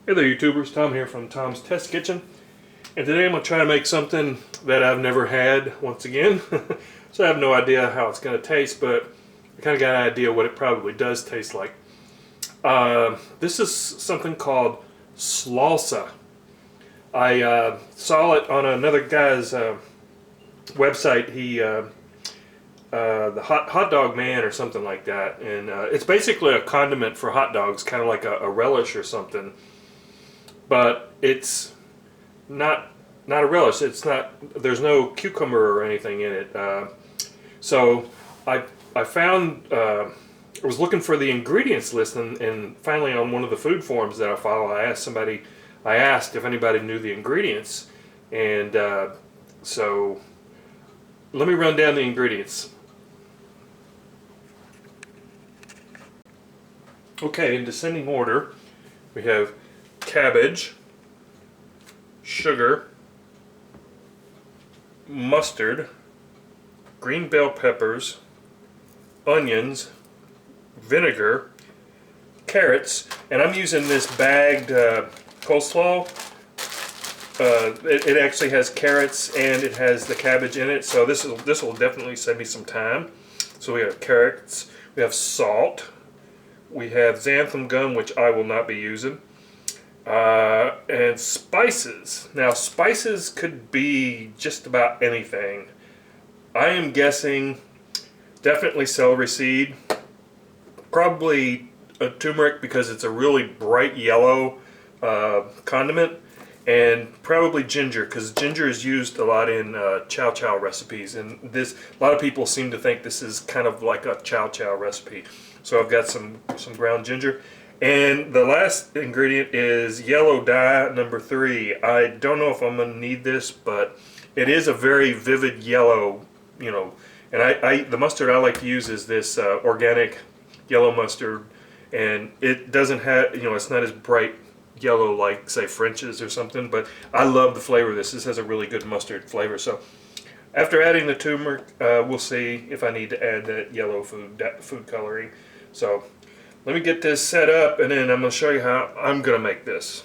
Hey there YouTubers, Tom here from Tom's Test Kitchen, and today I'm going to try to make something that I've never had once again. So I have no idea how it's going to taste, but I kind of got an idea what it probably does taste like. This is something called Slawsa. I saw it on another guy's website. He the hotdogman or something like that, and it's basically a condiment for hot dogs, kind of like a relish or something. But it's not a relish. It's not. There's no cucumber or anything in it. So I found. I was looking for the ingredients list, and finally on one of the food forums that I follow, I asked if anybody knew the ingredients, and so let me run down the ingredients. Okay, in descending order, we have cabbage, sugar, mustard, green bell peppers, onions, vinegar, carrots, and I'm using this bagged coleslaw. It actually has carrots and it has the cabbage in it, so this will definitely save me some time. So we have carrots, we have salt, we have xanthan gum, which I will not be using. And spices. Now spices could be just about anything. I am guessing definitely celery seed, probably a turmeric because it's a really bright yellow condiment, and probably ginger because ginger is used a lot in chow chow recipes, and a lot of people seem to think this is kind of like a chow chow recipe. So I've got some ground ginger. And the last ingredient is yellow dye number 3. I don't know if I'm going to need this, but it is a very vivid yellow, you know. And the mustard I like to use is this organic yellow mustard, and it doesn't have, you know, it's not as bright yellow like, say, French's or something, but I love the flavor of this. This has a really good mustard flavor. So after adding the turmeric, we'll see if I need to add that yellow food coloring. So let me get this set up, and then I'm going to show you how I'm going to make this.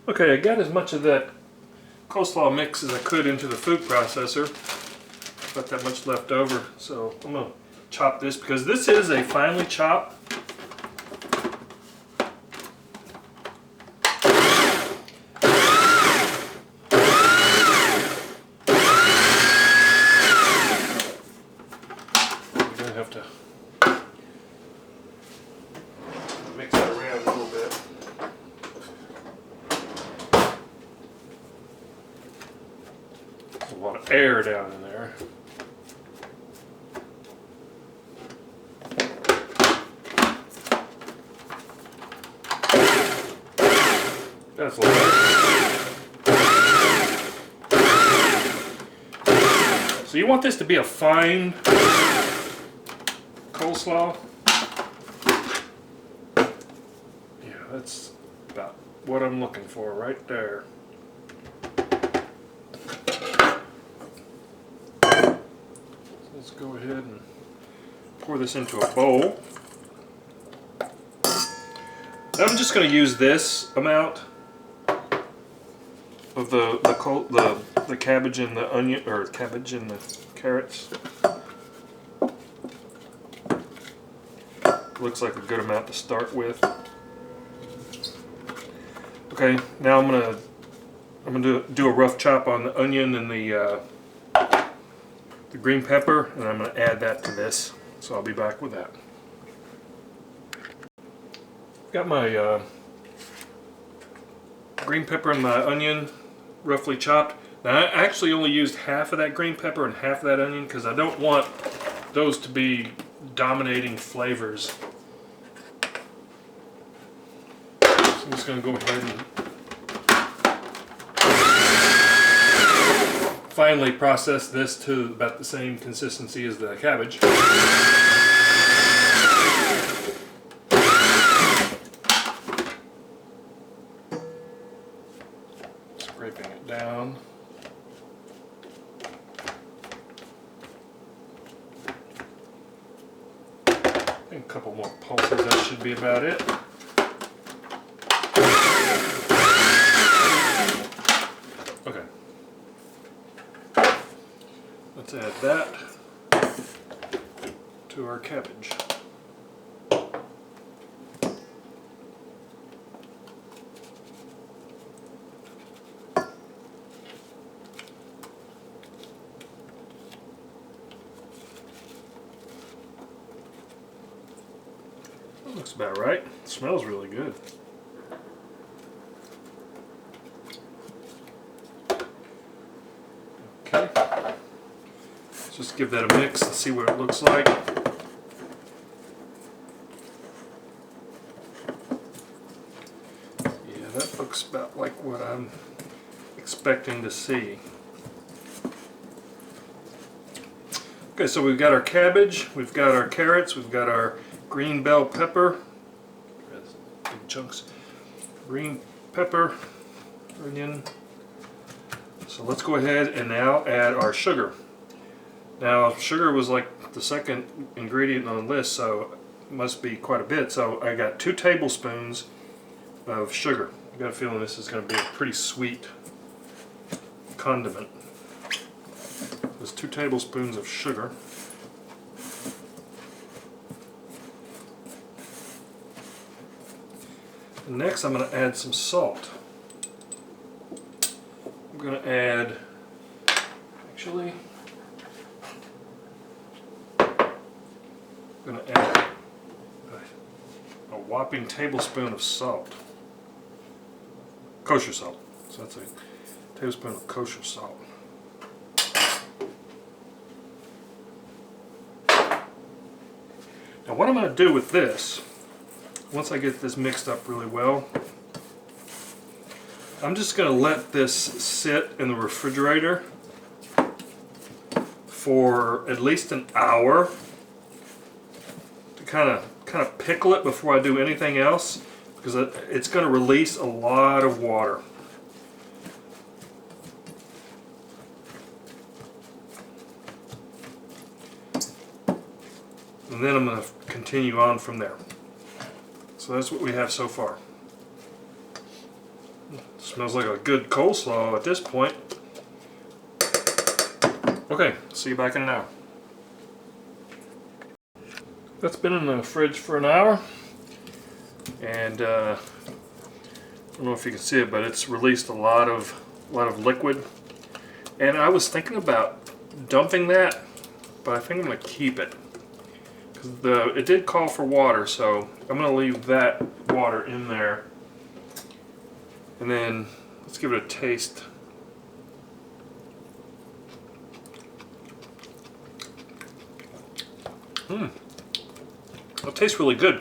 Okay, I got as much of that coleslaw mix as I could into the food processor. Not that much left over, so I'm going to chop this because this is a finely chopped. Have to mix that around a little bit. There's a lot of air down in there. That's a lot. So you want this to be a fine coleslaw. Yeah, that's about what I'm looking for right there. So let's go ahead and pour this into a bowl. I'm just going to use this amount of the cabbage and the onion, or cabbage and the carrots. Looks like a good amount to start with. Okay, now I'm gonna do a rough chop on the onion and the green pepper, and I'm gonna add that to this. So I'll be back with that. Got my green pepper and my onion roughly chopped. Now I actually only used half of that green pepper and half of that onion because I don't want those to be dominating flavors. So I'm just going to go ahead and finally process this to about the same consistency as the cabbage. Scraping it down. And a couple more pulses, that should be about it. Okay. Let's add that to our cabbage. That looks about right. It smells really good. Okay. Let's just give that a mix and see what it looks like. Yeah, that looks about like what I'm expecting to see. Okay, so we've got our cabbage, we've got our carrots, we've got our green bell pepper, big chunks, green pepper, onion. So let's go ahead and now add our sugar. Now sugar was like the second ingredient on the list, so it must be quite a bit. So I got 2 tablespoons of sugar. I got a feeling this is going to be a pretty sweet condiment. There's 2 tablespoons of sugar. And next I'm going to add some salt. I'm going to add, actually, I'm going to add a whopping tablespoon of salt. Kosher salt. So that's a tablespoon of kosher salt. Now what I'm going to do with this, once I get this mixed up really well, I'm just going to let this sit in the refrigerator for at least an hour to kind of pickle it before I do anything else, because it's going to release a lot of water. And then I'm going to continue on from there. So that's what we have so far. Smells like a good coleslaw at this point. Okay, see you back in an hour. That's been in the fridge for an hour, and I don't know if you can see it, but it's released a lot of liquid. And I was thinking about dumping that, but I think I'm going to keep it. It did call for water, so I'm going to leave that water in there. And then let's give it a taste. It tastes really good.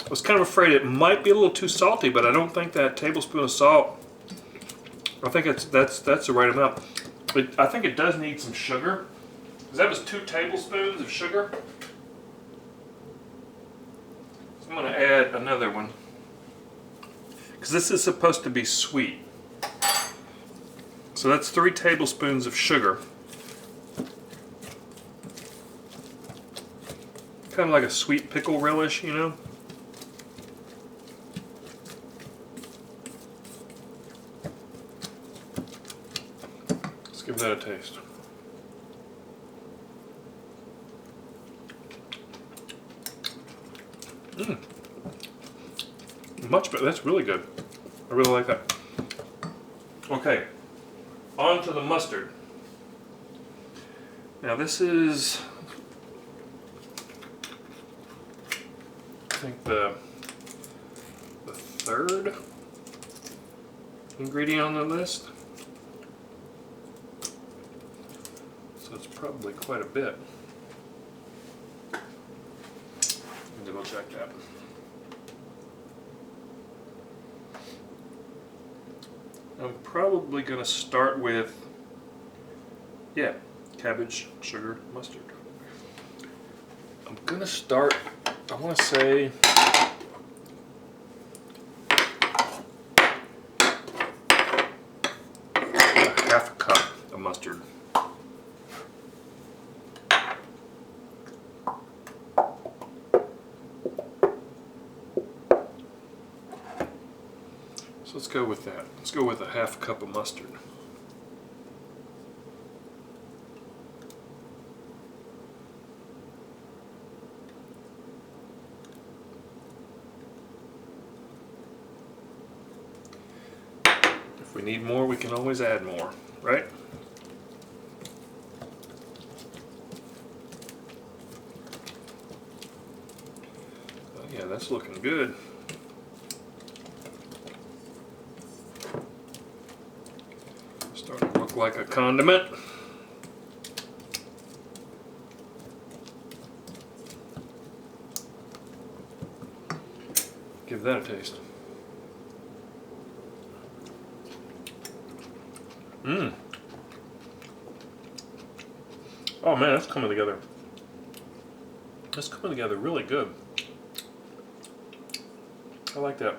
I was kind of afraid it might be a little too salty, but I don't think that tablespoon of salt, I think that's the right amount. But I think it does need some sugar, because that was 2 tablespoons of sugar. I'm going to add another one, because this is supposed to be sweet. So that's 3 tablespoons of sugar. Kind of like a sweet pickle relish, you know? Let's give that a taste. Much better. That's really good. I really like that. Okay, on to the mustard. Now this is, I think, the 3rd ingredient on the list. So it's probably quite a bit. Double check that. I'm probably going to start with, yeah, cabbage, sugar, mustard. I'm going to start, I want to say, half a cup of mustard. So let's go with that. Let's go with a half cup of mustard. If we need more, we can always add more, right? Oh, yeah, that's looking good. Starting to look like a condiment. Give that a taste. Mmm. Oh man, that's coming together. That's coming together really good. I like that.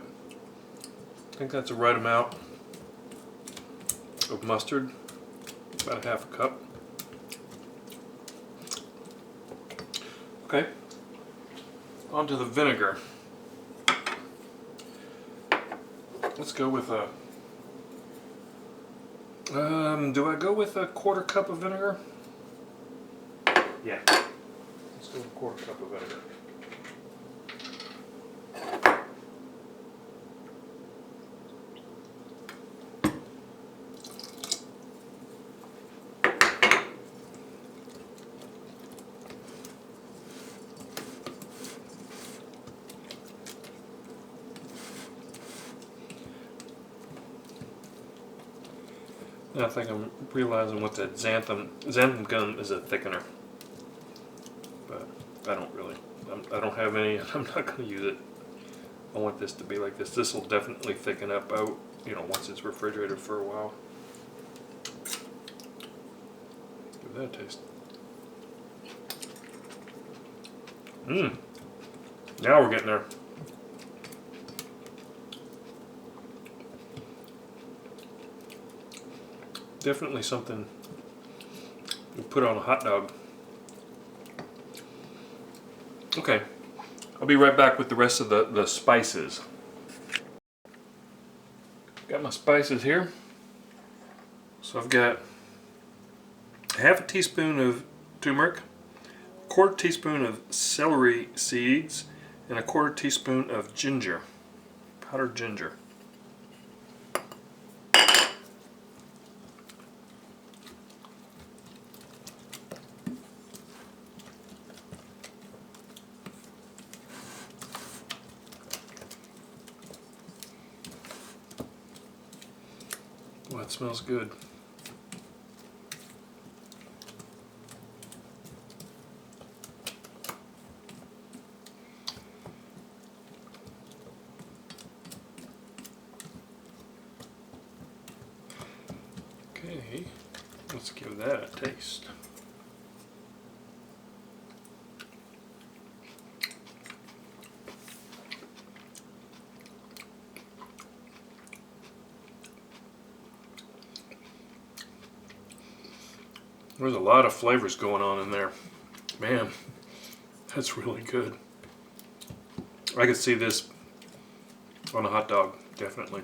I think that's the right amount of mustard. About a half a cup. Okay. On to the vinegar. Let's go with a do I go with a quarter cup of vinegar? Yeah. Let's go with a quarter cup of vinegar. I think I'm realizing what that xanthan gum is a thickener, but I don't have any. I'm not going to use it. I want this to be like this. This will definitely thicken up out, once it's refrigerated for a while. Give that a taste. Mmm. Now we're getting there. Definitely something you put on a hot dog. Okay, I'll be right back with the rest of the spices. Got my spices here. So I've got half a teaspoon of turmeric, a quarter teaspoon of celery seeds, and a quarter teaspoon of ginger, powdered ginger. Oh, it smells good. Okay, let's give that a taste. There's a lot of flavors going on in there. Man, that's really good. I could see this on a hot dog, definitely.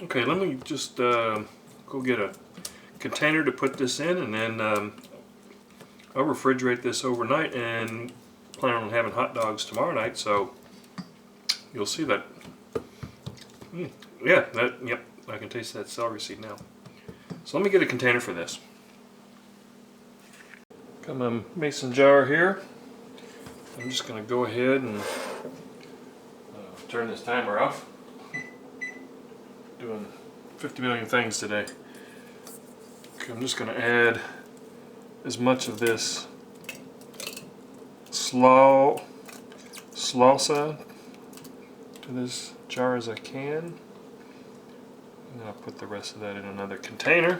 Okay, let me just go get a container to put this in, and then I'll refrigerate this overnight and plan on having hot dogs tomorrow night, so you'll see that. Yeah, yep, I can taste that celery seed now. So let me get a container for this. Got my mason jar here. I'm just going to go ahead and turn this timer off. Doing 50 million things today. Okay, I'm just going to add as much of this Slawsa to this jar as I can. And then I'll put the rest of that in another container.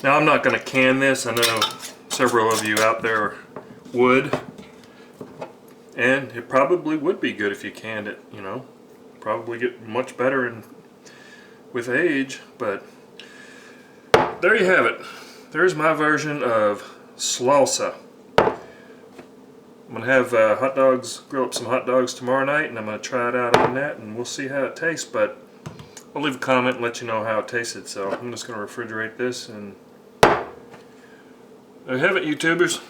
Now I'm not going to can this. I know several of you out there would. And it probably would be good if you canned it, Probably get much better with age, but there you have it. There's my version of Slawsa. I'm going to have hot dogs, grill up some hot dogs tomorrow night, and I'm going to try it out on that, and we'll see how it tastes. But I'll leave a comment and let you know how it tasted. So I'm just going to refrigerate this, and there you have it, YouTubers.